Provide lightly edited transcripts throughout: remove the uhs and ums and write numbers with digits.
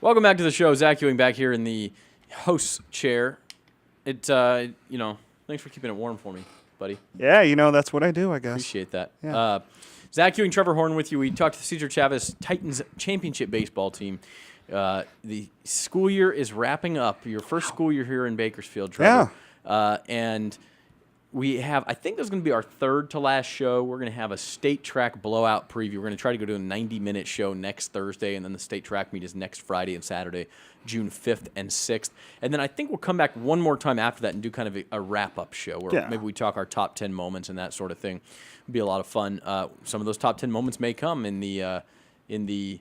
Welcome back to the show. Zach Ewing back here in the host chair. Thanks for keeping it warm for me, buddy. Yeah, that's what I do, I guess. Appreciate that. Yeah. Zach Ewing, Trevor Horn with you. We talked to the Cesar Chavez Titans championship baseball team. The school year is wrapping up. Your first school year here in Bakersfield, Trevor. Yeah. And we have, I think this is going to be our third to last show. We're going to have a state track blowout preview. We're going to try to go to a 90-minute show next Thursday, and then the state track meet is next Friday and Saturday, June 5th and 6th. And then I think we'll come back one more time after that and do kind of a wrap-up show where maybe we talk our top 10 moments and that sort of thing. It'll be a lot of fun. Some of those top 10 moments may come in the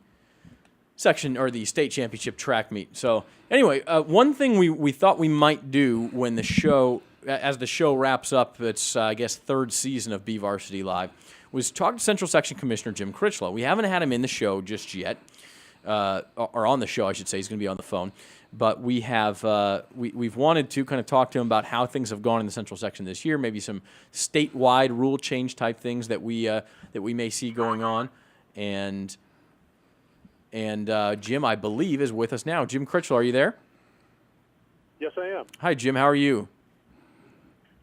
section or the state championship track meet. So anyway, one thing we thought we might do when the show – as the show wraps up its, third season of BVarsity Live, was talk to Central Section Commissioner Jim Chrichlow. We haven't had him in the show just yet, or on the show, I should say. He's going to be on the phone. But we have we've wanted to kind of talk to him about how things have gone in the Central Section this year, maybe some statewide rule change type things that we may see going on. And Jim, I believe, is with us now. Jim Chrichlow, are you there? Yes, I am. Hi, Jim. How are you?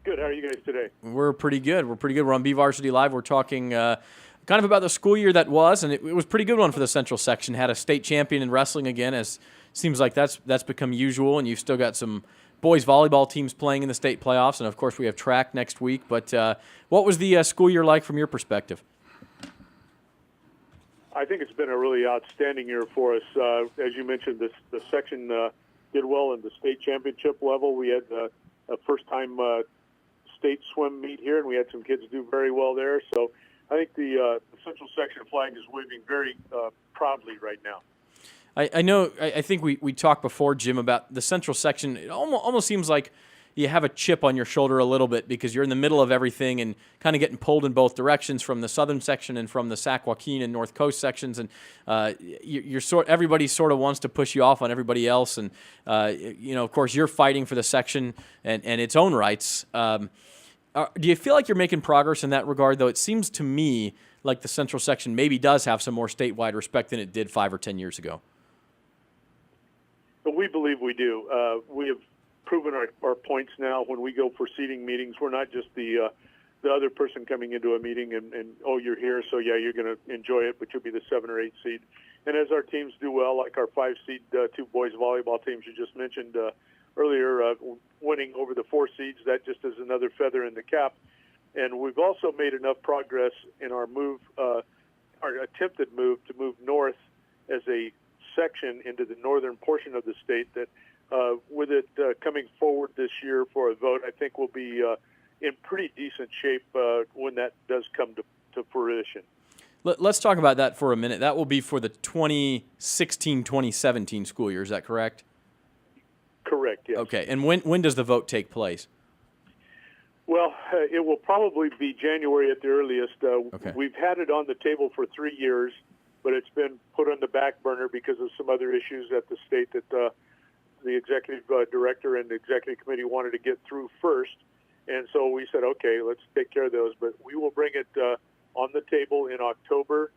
Good. How are you guys today? We're pretty good. We're on BVarsity Live. We're talking kind of about the school year that was, and it was a pretty good one for the Central Section. Had a state champion in wrestling again, as seems like that's become usual, and you've still got some boys volleyball teams playing in the state playoffs, and of course we have track next week. But what was the school year like from your perspective? I think it's been a really outstanding year for us. As you mentioned, the section did well in the state championship level. We had a first-time state swim meet here, and we had some kids do very well there. So I think the Central Section flag is waving very proudly right now. I know. I think we talked before, Jim, about the Central Section. It almost seems like you have a chip on your shoulder a little bit because you're in the middle of everything and kind of getting pulled in both directions from the Southern Section and from the Sac Joaquin and North Coast sections, and everybody sort of wants to push you off on everybody else, and of course you're fighting for the section and its own rights. Do you feel like you're making progress in that regard, though? It seems to me like the Central Section maybe does have some more statewide respect than it did 5 or 10 years ago. But we believe we do. We have proven our points now when we go for seating meetings. We're not just the other person coming into a meeting and you're here, so yeah, you're going to enjoy it, but you'll be the 7 or 8 seed. And as our teams do well, like our 5 seed 2 boys volleyball teams you just mentioned earlier, winning over the 4 seeds, that just is another feather in the cap. And we've also made enough progress in our attempted move to move north as a section into the northern portion of the state that with it coming forward this year for a vote, I think we'll be in pretty decent shape when that does come to fruition. Let's talk about that for a minute. That will be for the 2016-2017 school year. Is that correct? Correct, yes. Okay, and when does the vote take place? Well, it will probably be January at the earliest. Okay. We've had it on the table for 3 years, but it's been put on the back burner because of some other issues at the state that the executive director and the executive committee wanted to get through first. And so we said, okay, let's take care of those. But we will bring it on the table in October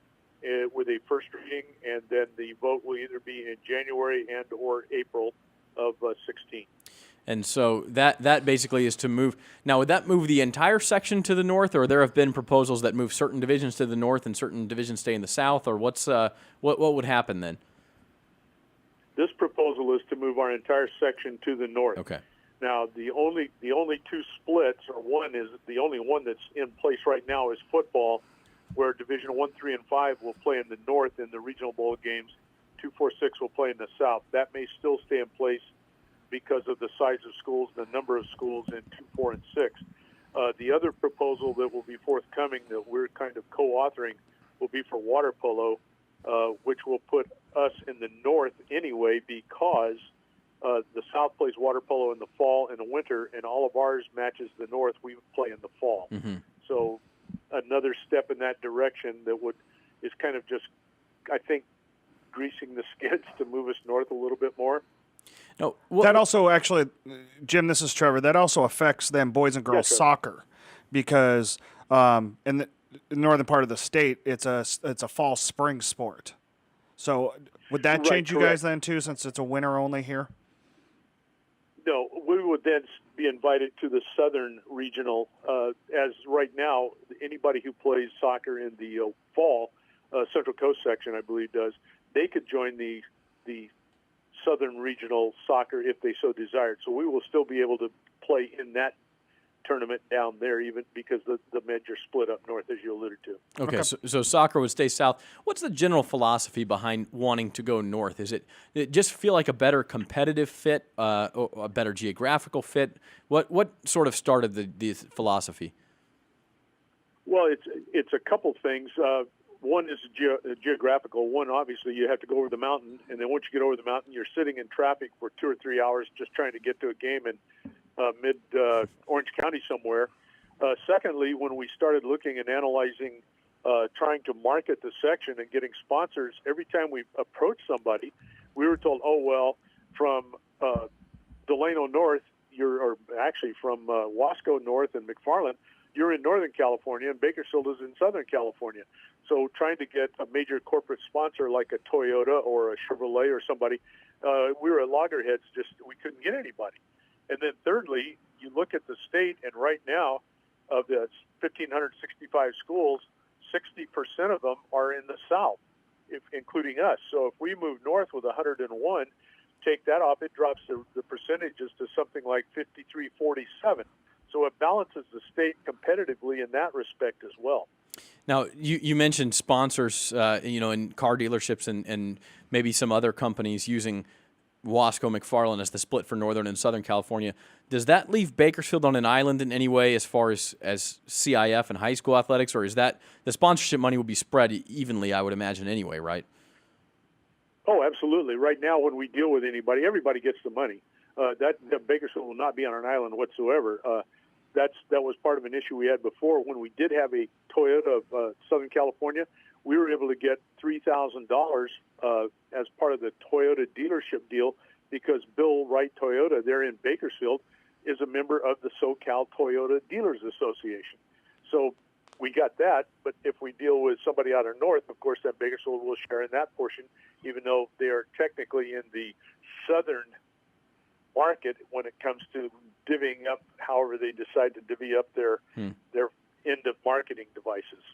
with a first reading, and then the vote will either be in January and or April of 16. And so that basically is to move. Now, would that move the entire section to the north, or there have been proposals that move certain divisions to the north and certain divisions stay in the south, or what would happen then? This proposal is to move our entire section to the north. Okay. Now, the only 2 splits, or one is the only one that's in place right now is football, where Division 1, 3, and 5 will play in the north in the regional bowl games. 2, 4, 6 will play in the south. That may still stay in place because of the size of schools, the number of schools in 2, 4, and 6. The other proposal that will be forthcoming that we're kind of co-authoring will be for water polo, which will put us in the north anyway because the south plays water polo in the fall and the winter, and all of ours matches the north. We play in the fall. Mm-hmm. So another step in that direction that is kind of just, I think, greasing the skids to move us north a little bit more. No, that also actually, Jim, this is Trevor, that also affects them boys and girls soccer because in the northern part of the state, it's a fall spring sport. So Would that Right, change you correct. guys then too, since it's a winter only here? No, we would then be invited to the Southern Regional. As right now, anybody who plays soccer in the fall, Central Coast section, I believe, does. They could join the Southern Regional soccer if they so desired. So we will still be able to play in that tournament down there, even because the meds are split up north, as you alluded to. Okay, so soccer would stay south. What's the general philosophy behind wanting to go north? Is it just feel like a better competitive fit, or a better geographical fit? What sort of started the philosophy? Well, it's a couple things. One is geographical. One, obviously, you have to go over the mountain, and then once you get over the mountain, you're sitting in traffic for 2 or 3 hours just trying to get to a game in mid-Orange County somewhere. Secondly, when we started looking and analyzing, trying to market the section and getting sponsors, every time we approached somebody, we were told, oh, well, from Delano North, or actually from Wasco North and McFarland, you're in Northern California, and Bakersfield is in Southern California. So trying to get a major corporate sponsor like a Toyota or a Chevrolet or somebody, we were at loggerheads, we couldn't get anybody. And then thirdly, you look at the state, and right now, of the 1,565 schools, 60% of them are in the South, including us. So if we move north with 101, take that off, it drops the percentages to something like 53-47. So it balances the state competitively in that respect as well. Now, you mentioned sponsors, in car dealerships and maybe some other companies using Wasco McFarland as the split for Northern and Southern California. Does that leave Bakersfield on an island in any way as far as CIF and high school athletics, or is that the sponsorship money will be spread evenly, I would imagine, anyway, right? Oh, absolutely. Right now, when we deal with anybody, everybody gets the money. That Bakersfield will not be on an island whatsoever. That was part of an issue we had before. When we did have a Toyota of Southern California, we were able to get $3,000 as part of the Toyota dealership deal because Bill Wright Toyota there in Bakersfield is a member of the SoCal Toyota Dealers Association. So we got that, but if we deal with somebody out of north, of course, that Bakersfield will share in that portion, even though they are technically in the southern market when it comes to divvying up however they decide to divvy up their end of marketing devices.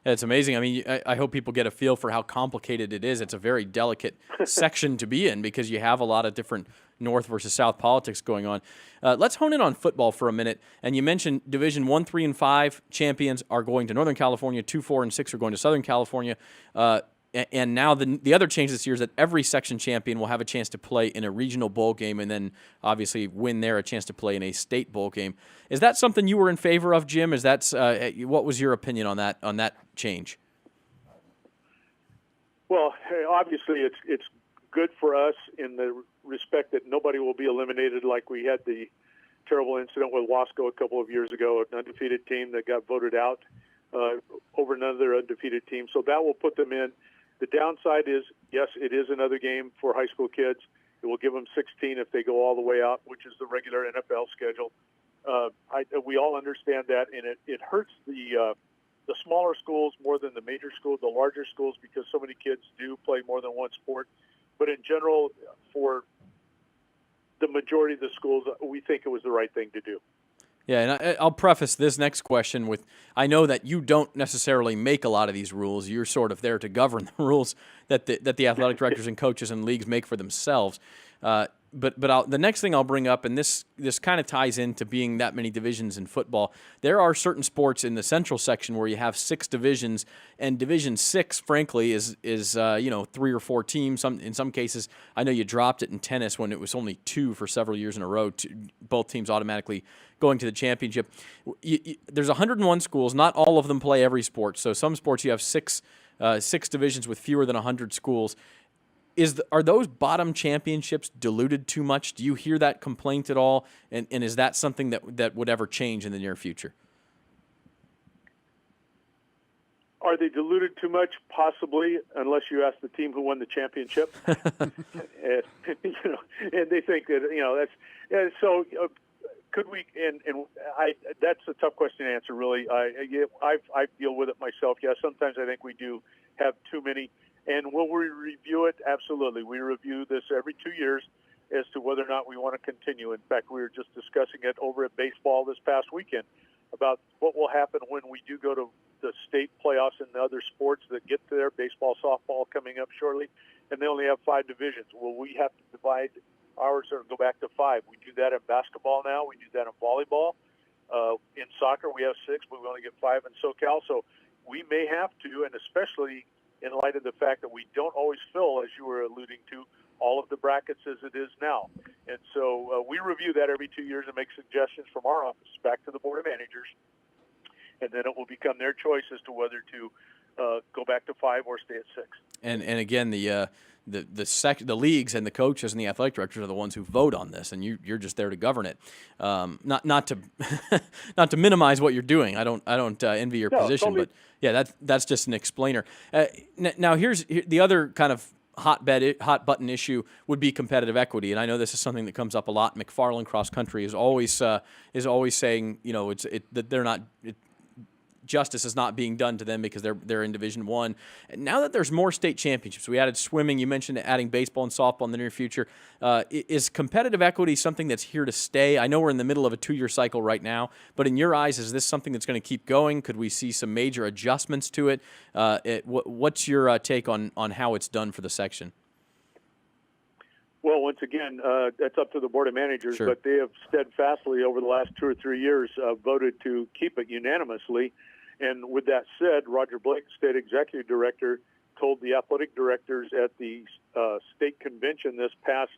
It's amazing. I mean, I hope people get a feel for how complicated it is. It's a very delicate section to be in because you have a lot of different North versus South politics going on. Let's hone in on football for a minute. And you mentioned Division 1, 3, and 5 champions are going to Northern California, 2, 4, and 6 are going to Southern California. And now the other change this year is that every section champion will have a chance to play in a regional bowl game and then obviously win there a chance to play in a state bowl game. Is that something you were in favor of, Jim? What was your opinion on that change? Well, obviously it's good for us in the respect that nobody will be eliminated like we had the terrible incident with Wasco a couple of years ago, an undefeated team that got voted out over another undefeated team. So that will put them in. The downside is, yes, it is another game for high school kids. It will give them 16 if they go all the way out, which is the regular NFL schedule. We all understand that, and it hurts the smaller schools more than the major schools, the larger schools, because so many kids do play more than one sport. But in general, for the majority of the schools, we think it was the right thing to do. Yeah, and I'll preface this next question with, I know that you don't necessarily make a lot of these rules. You're sort of there to govern the rules that the athletic directors and coaches and leagues make for themselves. But the next thing I'll bring up, and this kind of ties into being that many divisions in football, there are certain sports in the central section where you have 6 divisions, and Division 6, frankly, is 3 or 4 teams. In some cases, I know you dropped it in tennis when it was only 2 for several years in a row, both teams automatically going to the championship. There's 101 schools. Not all of them play every sport. So some sports you have 6 divisions with fewer than 100 schools. Are those bottom championships diluted too much? Do you hear that complaint at all? And is that something that would ever change in the near future? Are they diluted too much? Possibly, unless you ask the team who won the championship. And they think that that's so. Could we? And that's a tough question to answer. Really, I deal with it myself. Yeah, sometimes I think we do have too many. And will we review it? Absolutely. We review this every 2 years as to whether or not we want to continue. In fact, we were just discussing it over at baseball this past weekend about what will happen when we do go to the state playoffs and the other sports that get there, baseball, softball coming up shortly, and they only have 5 divisions. Will we have to divide ours or go back to 5? We do that in basketball now. We do that in volleyball. In soccer, we have 6, but we only get 5 in SoCal. So we may have to, and especially in light of the fact that we don't always fill, as you were alluding to, all of the brackets as it is now. And so we review that every 2 years and make suggestions from our office back to the Board of Managers. And then it will become their choice as to whether to go back to 5 or stay at 6. And again, the leagues and the coaches and the athletic directors are the ones who vote on this, and you're just there to govern it. Not to not to minimize what you're doing. I don't envy your position, totally. but yeah, that's just an explainer. Now here's the other kind of hot button issue would be competitive equity, and I know this is something that comes up a lot. McFarland Cross Country is always saying, you know, that they're not. Justice is not being done to them because they're in Division I. Now that there's more state championships, we added swimming. You mentioned adding baseball and softball in the near future. Is competitive equity something that's here to stay? I know we're in the middle of a 2-year cycle right now, but in your eyes, is this something that's going to keep going? Could we see some major adjustments to it? What's your take on how it's done for the section? Well, once again, that's up to the Board of Managers, Sure. but they have steadfastly over the last 2 or 3 years voted to keep it unanimously. And with that said, Roger Blake, State Executive Director, told the athletic directors at the state convention this past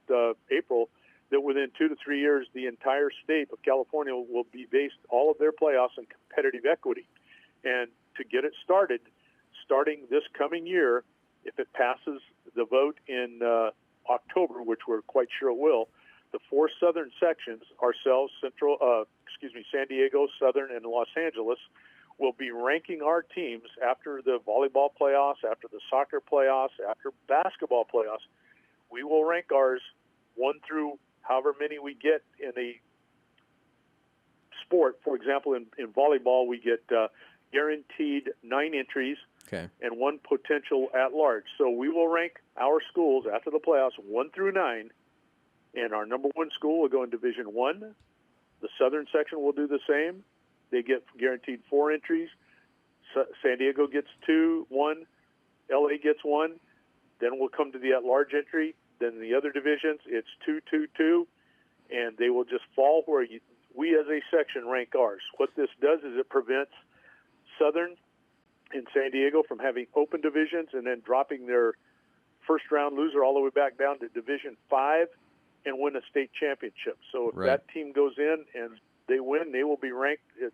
April that within 2 to 3 years, the entire state of California will be based all of their playoffs on competitive equity. And to get it started, starting this coming year, if it passes the vote in October, which we're quite sure it will, the 4 southern sections, ourselves, San Diego, Southern, and Los Angeles, will be ranking our teams after the volleyball playoffs, after the soccer playoffs, after basketball playoffs. We will rank ours 1 through however many we get in a sport. For example, in volleyball, we get guaranteed 9 entries. Okay. And 1 potential at large. So we will rank our schools after the playoffs 1 through 9, and our number 1 school will go in Division I. The Southern section will do the same. They get guaranteed 4 entries. San Diego gets 2, 1. LA gets 1. Then we'll come to the at-large entry. Then in the other divisions, it's 2, 2, 2, and they will just fall where we as a section rank ours. What this does is it prevents Southern in San Diego from having open divisions and then dropping their first-round loser all the way back down to Division 5 and win a state championship. So if that team goes in and they win, they will be ranked at,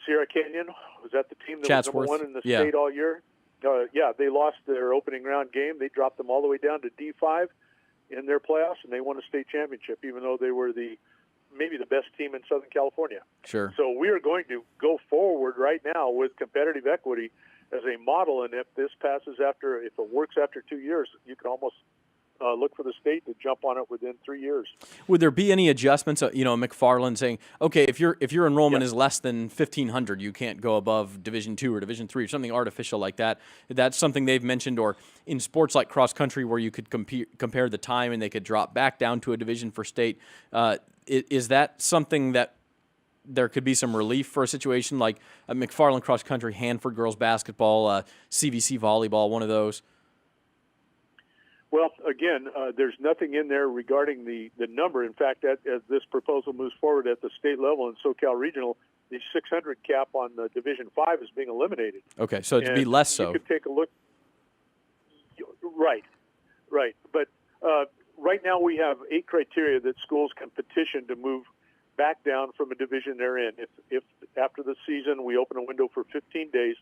Sierra Canyon? Was that the team that Chatsworth. was number 1 in the state all year? They lost their opening round game. They dropped them all the way down to D5 in their playoffs, and they won a state championship, even though they were maybe the best team in Southern California. Sure. So we are going to go forward right now with competitive equity as a model, and if this passes if it works after 2 years, you can almost look for the state to jump on it within 3 years. Would there be any adjustments? McFarland saying, okay, if your enrollment is less than 1,500, you can't go above Division II or Division III or something artificial like that. That's something they've mentioned. Or in sports like cross country, where you could compare the time and they could drop back down to a division for state. Is that something that there could be some relief for a situation like a McFarland cross country, Hanford girls basketball, CVC volleyball, one of those? Well, again, there's nothing in there regarding the number. In fact, as this proposal moves forward at the state level in SoCal Regional, the 600 cap on the Division 5 is being eliminated. Okay, so it'd be less so. You could take a look. Right. But right now we have 8 criteria that schools can petition to move back down from a division they're in. If after the season we open a window for 15 days,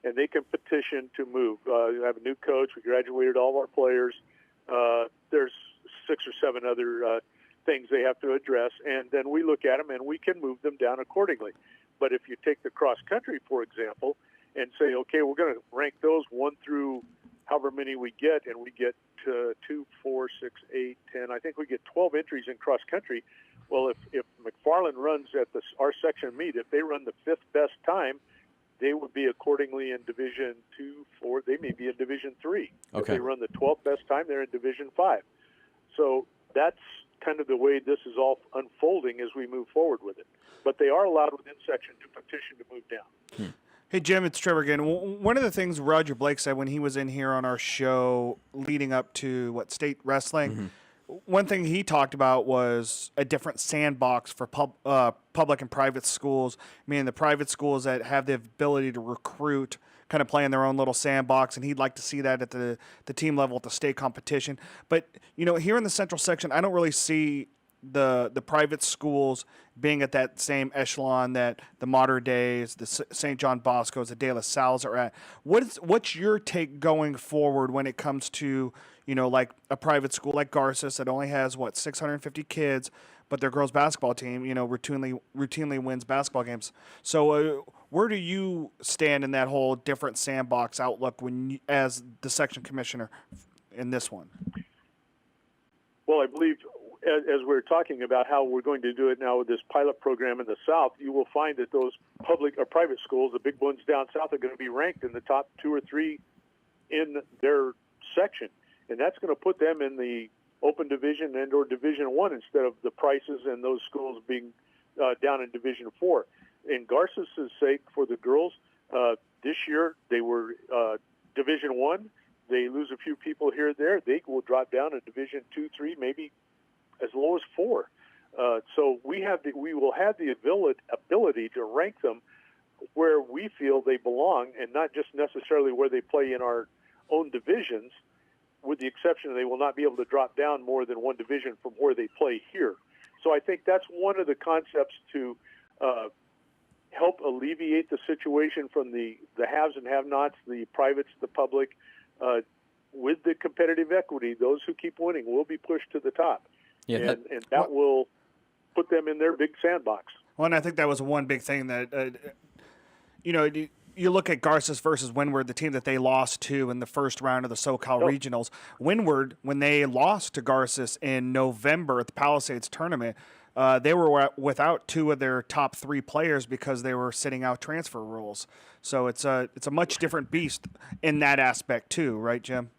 and they can petition to move. We have a new coach. We graduated all of our players. There's 6 or 7 other things they have to address, and then we look at them and we can move them down accordingly. But if you take the cross country, for example, and say, okay, we're going to rank those 1 through however many we get, and we get 2, 4, 6, 8, 10. I think we get 12 entries in cross country. Well, if McFarland runs at our section meet, if they run the 5th best time, they would be accordingly in Division 2, 4. They may be in Division 3. Okay. If they run the 12th best time, they're in Division 5. So that's kind of the way this is all unfolding as we move forward with it. But they are allowed within section to petition to move down. Hey, Jim, it's Trevor again. One of the things Roger Blake said when he was in here on our show leading up to, state wrestling, one thing he talked about was a different sandbox for public and private schools, meaning the private schools that have the ability to recruit kind of play in their own little sandbox, and he'd like to see that at the team level at the state competition. But, here in the central section, I don't really see the private schools being at that same echelon that the Mater Deis, the St. John Bosco's, the De La Salles are at. What's your take going forward when it comes to, like a private school like Garces that only has, 650 kids, but their girls basketball team, routinely wins basketball games. So where do you stand in that whole different sandbox outlook as the section commissioner in this one? Well, I believe as we're talking about how we're going to do it now with this pilot program in the South, you will find that those public or private schools, the big ones down south, are going to be ranked in the top 2 or 3 in their section. And that's going to put them in the open division and or Division 1 instead of the Prices and those schools being down in Division 4. In Garces' sake, for the girls, this year they were Division 1. They lose a few people here and there. They will drop down in Division 2, 3, maybe as low as 4. So we will have the ability to rank them where we feel they belong, and not just necessarily where they play in our own divisions, with the exception they will not be able to drop down more than one division from where they play here. So I think that's one of the concepts to help alleviate the situation from the haves and have-nots, the privates, the public. With the competitive equity, those who keep winning will be pushed to the top. Yeah, and that will put them in their big sandbox. Well, and I think that was one big thing that, you look at Garces versus Windward, the team that they lost to in the first round of the SoCal Regionals. Windward, when they lost to Garces in November at the Palisades tournament, they were without 2 of their top 3 players because they were sitting out transfer rules. So it's a much different beast in that aspect too, right, Jim?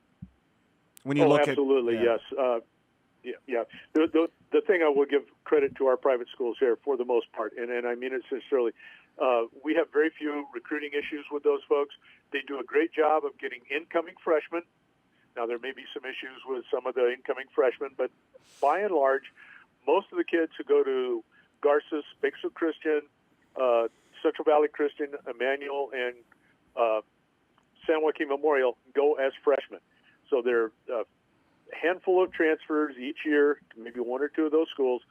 When you look absolutely, at yes. Yeah. The thing I will give credit to our private schools here for the most part, and I mean it sincerely, we have very few recruiting issues with those folks. They do a great job of getting incoming freshmen. Now, there may be some issues with some of the incoming freshmen, but by and large, most of the kids who go to Garces, Bakersfield Christian, Central Valley Christian, Emmanuel, and San Joaquin Memorial go as freshmen. So they're a handful of transfers each year, maybe 1 or 2 of those schools,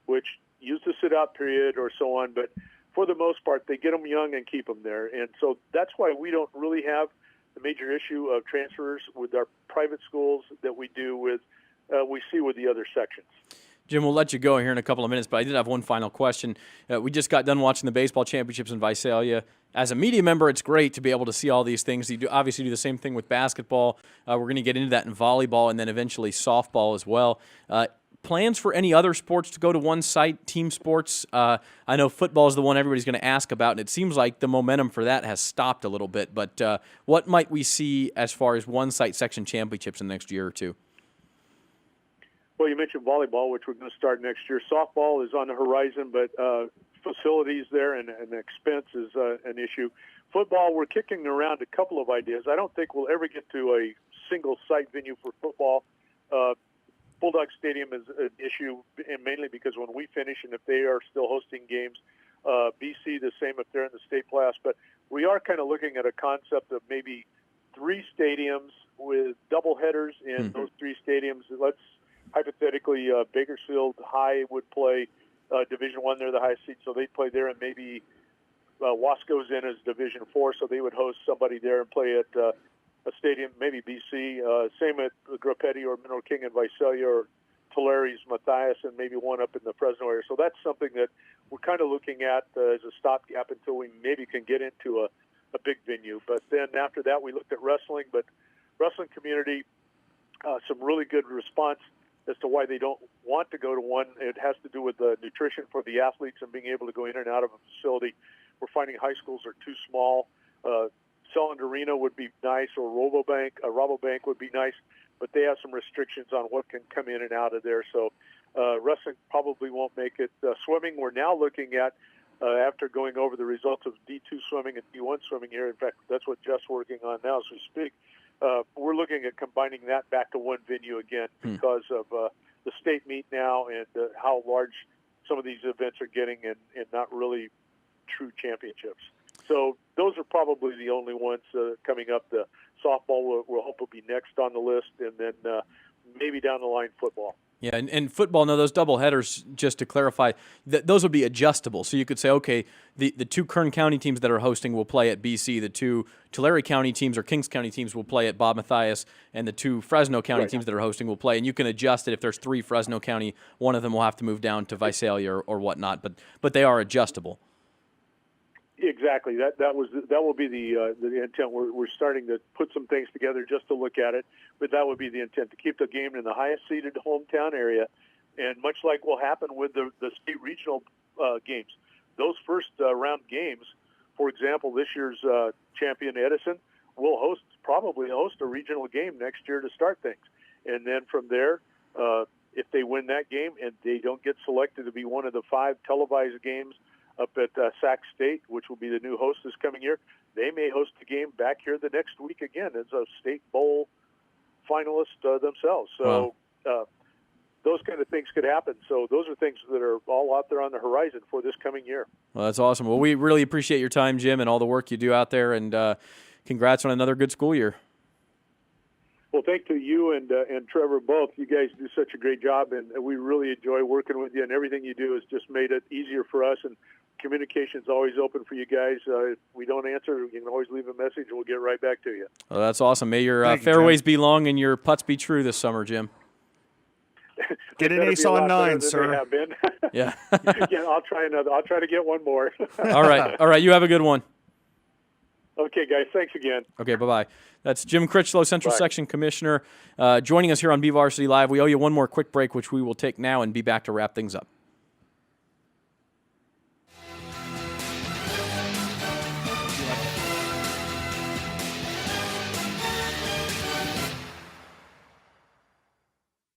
which use the sit-out period or so on. But for the most part, they get them young and keep them there. And so that's why we don't really have the major issue of transfers with our private schools that we do with we see with the other sections. Jim, we'll let you go here in a couple of minutes, but I did have one final question. We just got done watching the baseball championships in Visalia. As a media member, it's great to be able to see all these things. You obviously do the same thing with basketball. We're going to get into that in volleyball and then eventually softball as well. Plans for any other sports to go to one site, team sports? I know football is the one everybody's going to ask about, and it seems like the momentum for that has stopped a little bit. But what might we see as far as one-site section championships in the next year or two? Well, you mentioned volleyball, which we're going to start next year. Softball is on the horizon, but facilities there and expense is an issue. Football, we're kicking around a couple of ideas. I don't think we'll ever get to a single-site venue for football. Bulldog Stadium is an issue, and mainly because when we finish and if they are still hosting games, BC the same if they're in the state playoffs. But we are kind of looking at a concept of maybe 3 stadiums with double headers in those 3 stadiums. Let's hypothetically, Bakersfield High would play Division I. They're the highest seed, so they'd play there, and maybe Wasco's in as Division IV, so they would host somebody there and play at a stadium, maybe BC. Same at Grappetti or Mineral King in Visalia, or Tulare, Matthias, and maybe one up in the Fresno area. So that's something that we're kind of looking at as a stopgap until we maybe can get into a big venue. But then after that, we looked at wrestling, but wrestling community, some really good response as to why they don't want to go to one. It has to do with the nutrition for the athletes and being able to go in and out of a facility. We're finding high schools are too small. Selland Arena would be nice, or Rabobank would be nice, but they have some restrictions on what can come in and out of there. So wrestling probably won't make it. Swimming, we're now looking at, after going over the results of D2 swimming and D1 swimming here. In fact, that's what Jeff's working on now as we speak. We're looking at combining that back to one venue again because of the state meet now and how large some of these events are getting and not really true championships. So those are probably the only ones coming up. The softball we'll hope will be next on the list, and then maybe down the line football. Yeah, and football, no, those double headers, just to clarify, those would be adjustable. So you could say, okay, the two Kern County teams that are hosting will play at BC, the two Tulare County teams or Kings County teams will play at Bob Mathias, and the two Fresno County teams that are hosting will play. And you can adjust it. If there's three Fresno County, one of them will have to move down to Visalia or whatnot, but they are adjustable. Exactly. That will be the intent. We're starting to put some things together just to look at it, but that would be the intent, to keep the game in the highest seeded hometown area, and much like will happen with the state regional games, those first round games. For example, this year's champion Edison will probably host a regional game next year to start things, and then from there, if they win that game and they don't get selected to be one of the 5 televised games up at Sac State, which will be the new host this coming year, they may host a game back here the next week again as a state bowl finalist themselves. So those kind of things could happen. So those are things that are all out there on the horizon for this coming year. Well, that's awesome. Well, we really appreciate your time, Jim, and all the work you do out there, and congrats on another good school year. Well, thank you and Trevor both. You guys do such a great job, and we really enjoy working with you, and everything you do has just made it easier for us, and communication's always open for you guys. If we don't answer, you can always leave a message, and we'll get right back to you. Well, that's awesome. May your fairways be long and your putts be true this summer, Jim. Get an ace on 9, sir. Have been. Yeah. Yeah, I'll try another. I'll try to get one more. All right. You have a good one. Okay, guys. Thanks again. Okay, bye-bye. That's Jim Chrichlow, Central Section Commissioner, joining us here on BVarsity Live. We owe you one more quick break, which we will take now and be back to wrap things up.